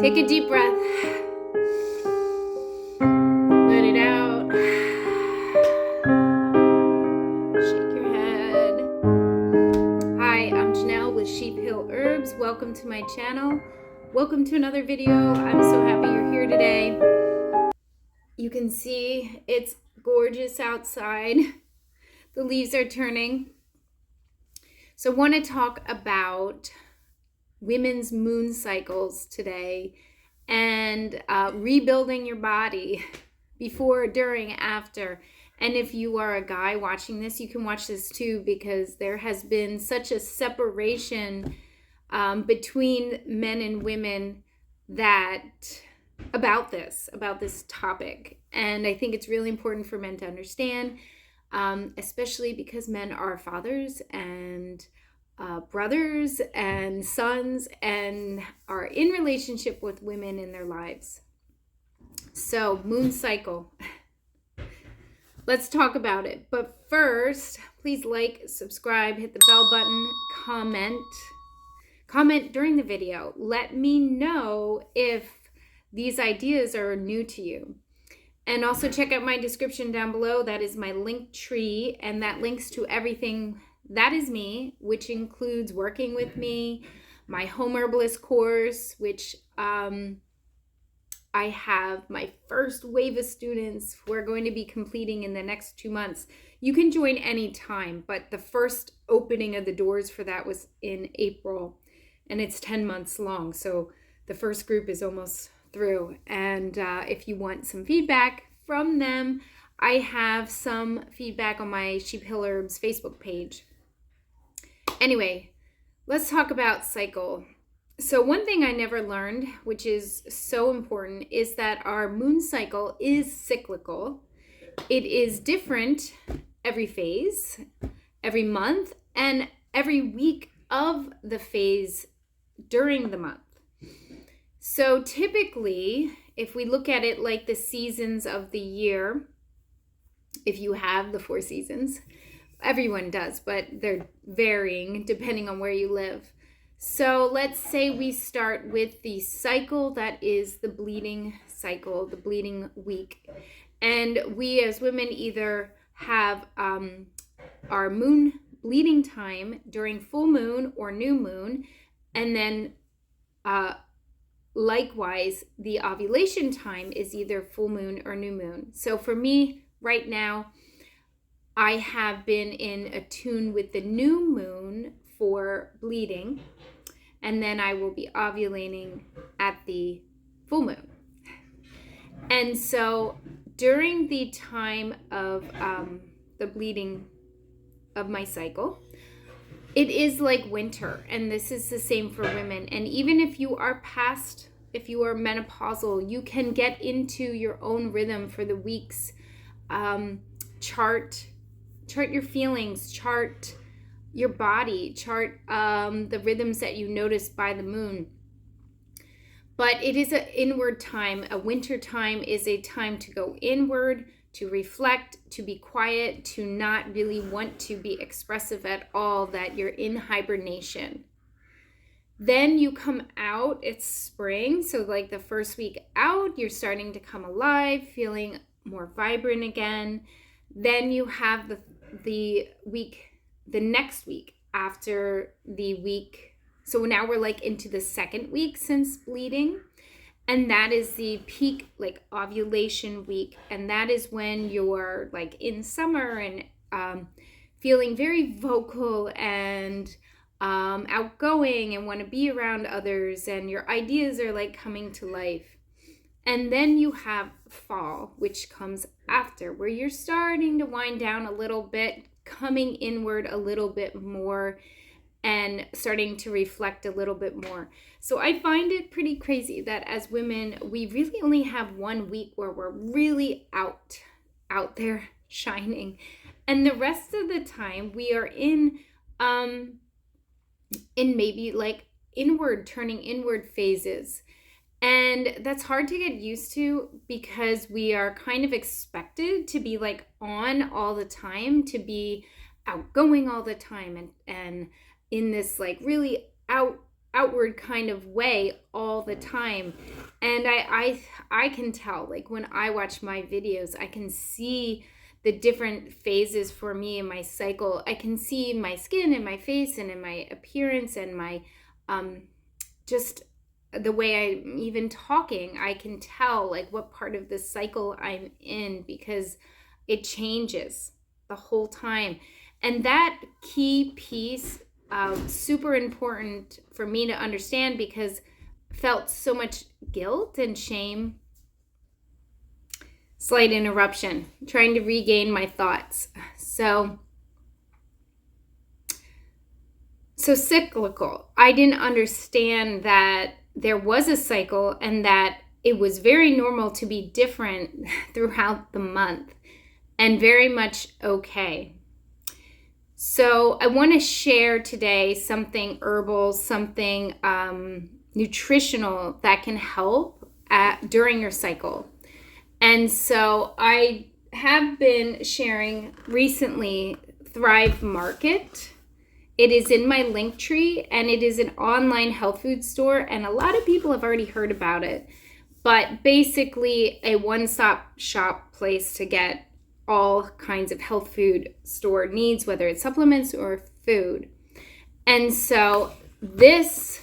Take a deep breath. Let it out. Shake your head. Hi, I'm Janelle with Sheep Hill Herbs. Welcome to my channel. Welcome to another video. I'm so happy you're here today. You can see it's gorgeous outside. The leaves are turning. So I want to talk about women's moon cycles today and rebuilding your body before, during, after. And if you are a guy watching this, you can watch this too, because there has been such a separation between men and women about this topic. And I think it's really important for men to understand, especially because men are fathers and brothers and sons and are in relationship with women in their lives. So, moon cycle. Let's talk about it. But first, please like, subscribe, hit the bell button, comment during the video. Let me know if these ideas are new to you. And also check out my description down below. That is my link tree, and that links to everything that is me, which includes working with me, my home herbalist course, which I have my first wave of students who are going to be completing in the next 2 months. You can join anytime, but the first opening of the doors for that was in April, and it's 10 months long. So the first group is almost through. And if you want some feedback from them, I have some feedback on my Sheep Hill Herbs Facebook page. Anyway, let's talk about cycle. So one thing I never learned, which is so important, is that our moon cycle is cyclical. It is different every phase, every month, and every week of the phase during the month. So typically, if we look at it like the seasons of the year, if you have the 4 seasons, everyone does, but they're varying depending on where you live. So let's say we start with the cycle that is the bleeding cycle, the bleeding week. And we as women either have our moon bleeding time during full moon or new moon, and then likewise, the ovulation time is either full moon or new moon. So for me right now, I have been in attune with the new moon for bleeding, and then I will be ovulating at the full moon. And so during the time of the bleeding of my cycle, it is like winter, and this is the same for women. And even if you are menopausal, you can get into your own rhythm for the weeks. Chart your feelings, chart your body, chart the rhythms that you notice by the moon. But it is an inward time. A winter time is a time to go inward, to reflect, to be quiet, to not really want to be expressive at all, that you're in hibernation. Then you come out, it's spring. So like the first week out, you're starting to come alive, feeling more vibrant again. Then you have the next week after the week. So now we're like into the second week since bleeding. And that is the peak, like ovulation week. And that is when you're like in summer and feeling very vocal and outgoing and want to be around others. And your ideas are like coming to life. And then you have fall, which comes after, where you're starting to wind down a little bit, coming inward a little bit more, and starting to reflect a little bit more. So I find it pretty crazy that as women, we really only have 1 week where we're really out there shining. And the rest of the time we are in maybe like turning inward phases. And that's hard to get used to, because we are kind of expected to be like on all the time, to be outgoing all the time, and in this like really out outward kind of way all the time. And I can tell, like when I watch my videos, I can see the different phases for me in my cycle. I can see my skin and my face and in my appearance and my just the way I'm even talking. I can tell like what part of the cycle I'm in because it changes the whole time. And that key piece, super important for me to understand because felt so much guilt and shame. Slight interruption, trying to regain my thoughts. So cyclical. I didn't understand that there was a cycle and that it was very normal to be different throughout the month and very much okay. So I want to share today something herbal, something nutritional that can help during your cycle. And so I have been sharing recently Thrive Market. It is in my link tree and it is an online health food store. And a lot of people have already heard about it. But basically a one-stop shop place to get all kinds of health food store needs, whether it's supplements or food. And so this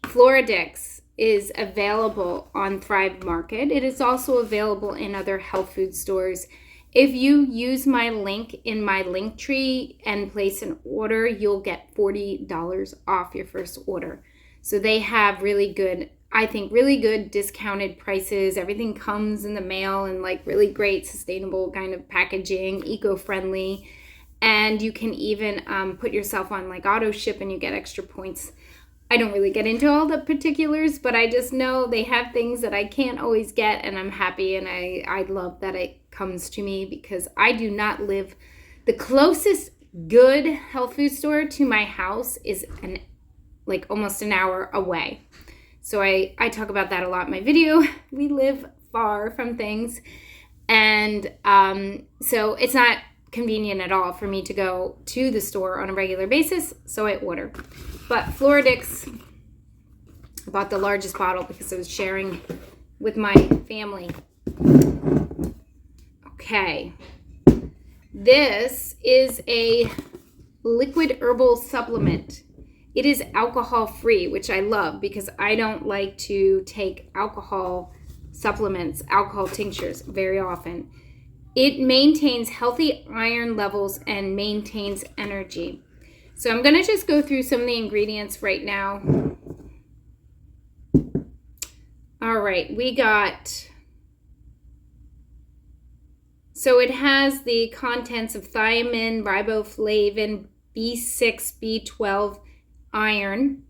Floradix is available on Thrive Market. It is also available in other health food stores. If you use my link in my link tree and place an order, you'll get $40 off your first order. So they have really good, I think, really good discounted prices. Everything comes in the mail and like really great sustainable kind of packaging, eco-friendly. And you can even put yourself on like auto ship and you get extra points. I don't really get into all the particulars, but I just know they have things that I can't always get, and I'm happy, and I love that it comes to me because I do not live. The closest good health food store to my house is like almost an hour away. So I talk about that a lot in my video. We live far from things, and so it's not convenient at all for me to go to the store on a regular basis, so I order. But Floradix, I bought the largest bottle because I was sharing with my family. Okay. This is a liquid herbal supplement. It is alcohol free, which I love because I don't like to take alcohol supplements, alcohol tinctures very often. It maintains healthy iron levels and maintains energy. So I'm going to just go through some of the ingredients right now. All right, we got, so it has the contents of thiamine, riboflavin, B6, B12, iron.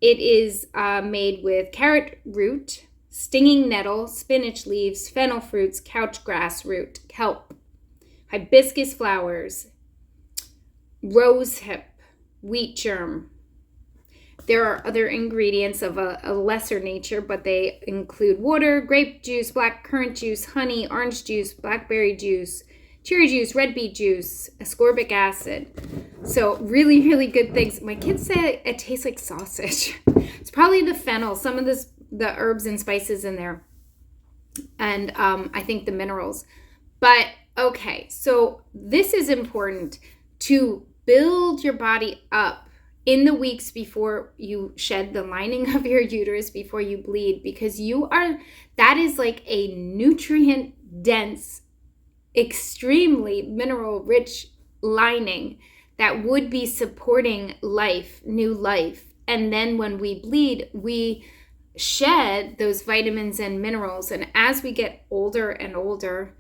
It is made with carrot root, stinging nettle, spinach leaves, fennel fruits, couch grass root, kelp, hibiscus flowers, rosehip, wheat germ. There are other ingredients of a lesser nature, but they include water, grape juice, black currant juice, honey, orange juice, blackberry juice, cherry juice, red beet juice, ascorbic acid. So really, really good things. My kids say it tastes like sausage. It's probably the fennel, some of the herbs and spices in there, and I think the minerals. But okay, so this is important to build your body up in the weeks before you shed the lining of your uterus, before you bleed, because that is like a nutrient dense, extremely mineral rich lining that would be supporting life, new life. And then when we bleed, we shed those vitamins and minerals. And as we get older and older,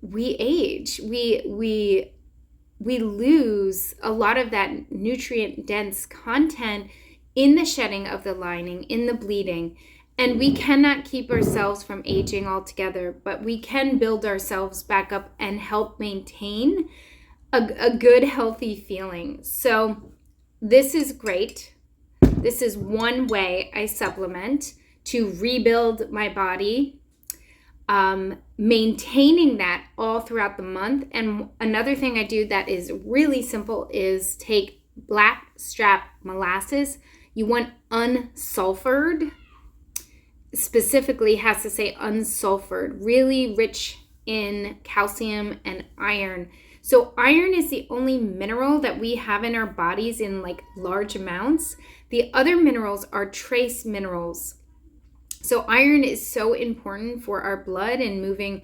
we age. We lose a lot of that nutrient dense content in the shedding of the lining, in the bleeding. And we cannot keep ourselves from aging altogether, but we can build ourselves back up and help maintain a good, healthy feeling. So this is great. This is one way I supplement to rebuild my body, maintaining that all throughout the month. And another thing I do that is really simple is take blackstrap molasses. You want unsulfured. Specifically has to say unsulfured, really rich in calcium and iron. So iron is the only mineral that we have in our bodies in like large amounts. The other minerals are trace minerals. So iron is so important for our blood and moving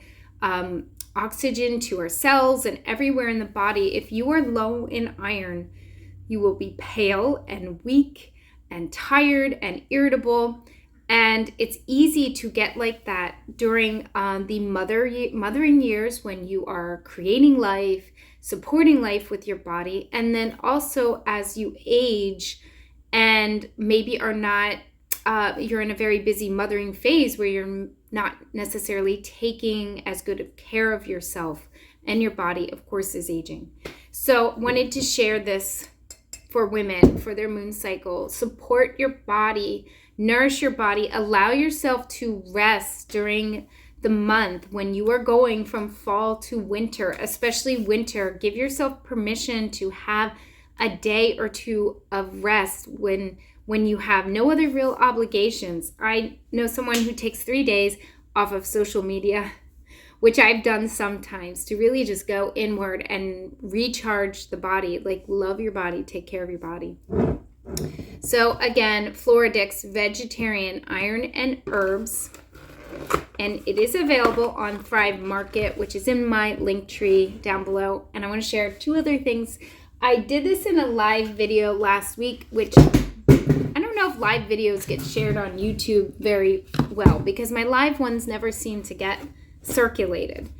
oxygen to our cells and everywhere in the body. If you are low in iron, you will be pale and weak and tired and irritable. And it's easy to get like that during the mothering years when you are creating life, supporting life with your body. And then also as you age and maybe are not, you're in a very busy mothering phase where you're not necessarily taking as good of care of yourself, and your body, of course, is aging. So wanted to share this for women, for their moon cycle. Support your body. Nourish your body. Allow yourself to rest during the month when you are going from fall to winter, especially winter. Give yourself permission to have a day or two of rest when you have no other real obligations. I know someone who takes 3 days off of social media, which I've done sometimes, to really just go inward and recharge the body. Like, love your body, take care of your body. So again, Floradix vegetarian iron and herbs, and it is available on Thrive Market, which is in my link tree down below. And I want to share 2 other things. I did this in a live video last week, which I don't know if live videos get shared on YouTube very well because my live ones never seem to get circulated.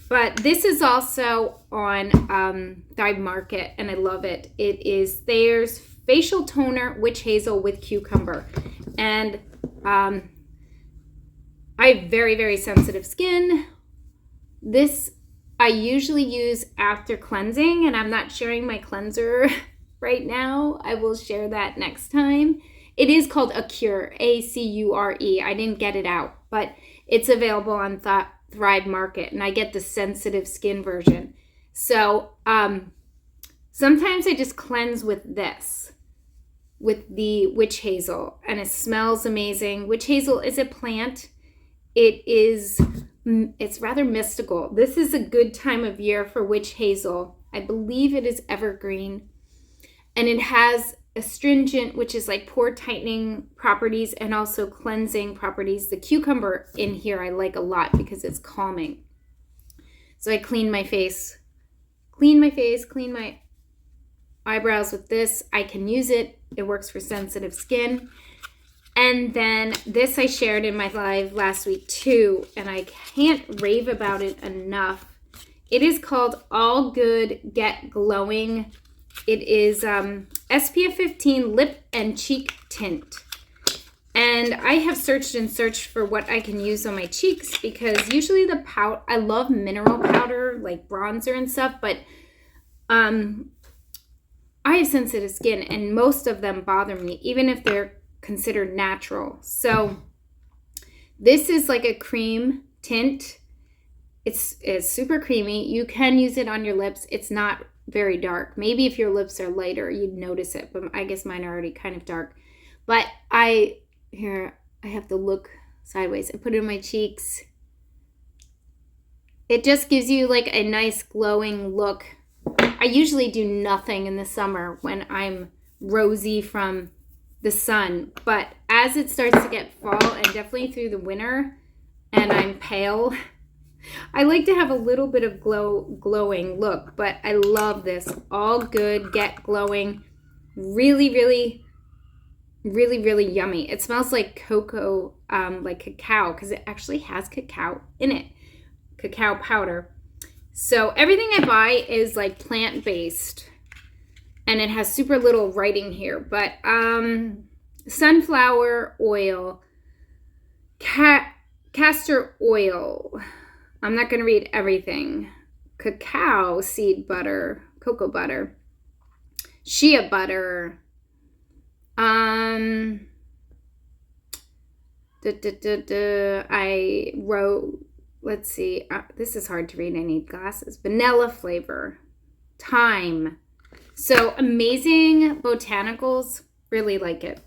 But this is also on Thrive Market, and I love it. It is Thayer's Facial Toner Witch Hazel with Cucumber. And I have very, very sensitive skin. This I usually use after cleansing, and I'm not sharing my cleanser right now. I will share that next time. It is called Acure, A-C-U-R-E. I didn't get it out, but it's available on Thrive Market, and I get the sensitive skin version. So sometimes I just cleanse with this, with the witch hazel, and it smells amazing. Witch hazel is a plant. It's rather mystical. This is a good time of year for witch hazel. I believe it is evergreen, and it has astringent, which is like pore tightening properties, and also cleansing properties. The cucumber in here I like a lot because it's calming. So I clean my face, clean my eyebrows with this. I can use it. It works for sensitive skin. And then this I shared in my live last week too, and I can't rave about it enough. It is called All Good Get Glowing. It is SPF 15 lip and cheek tint. And I have searched for what I can use on my cheeks because usually I love mineral powder like bronzer and stuff, but I have sensitive skin and most of them bother me, even if they're considered natural. So this is like a cream tint. It's super creamy. You can use it on your lips. It's not very dark. Maybe if your lips are lighter, you'd notice it, but I guess mine are already kind of dark. But I have to look sideways. I put it in my cheeks. It just gives you like a nice glowing look. I usually do nothing in the summer when I'm rosy from the sun, but as it starts to get fall and definitely through the winter and I'm pale, I like to have a little bit of glowing look, but I love this. All Good Get Glowing. Really, really, really, really yummy. It smells like cocoa, like cacao, because it actually has cacao in it, cacao powder. So everything I buy is like plant-based, and it has super little writing here, but sunflower oil, castor oil. I'm not going to read everything. Cacao seed butter, cocoa butter, shea butter. I wrote, let's see, this is hard to read. I need glasses. Vanilla flavor, thyme, So amazing botanicals, really like it.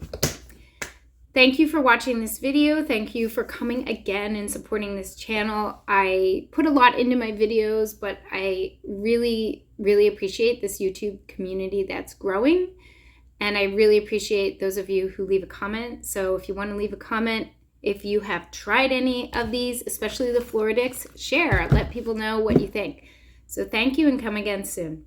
Thank you for watching this video. Thank you for coming again and supporting this channel. I put a lot into my videos, but I really, really appreciate this YouTube community that's growing. And I really appreciate those of you who leave a comment. So if you want to leave a comment, if you have tried any of these, especially the Floradix, share. Let people know what you think. So thank you and come again soon.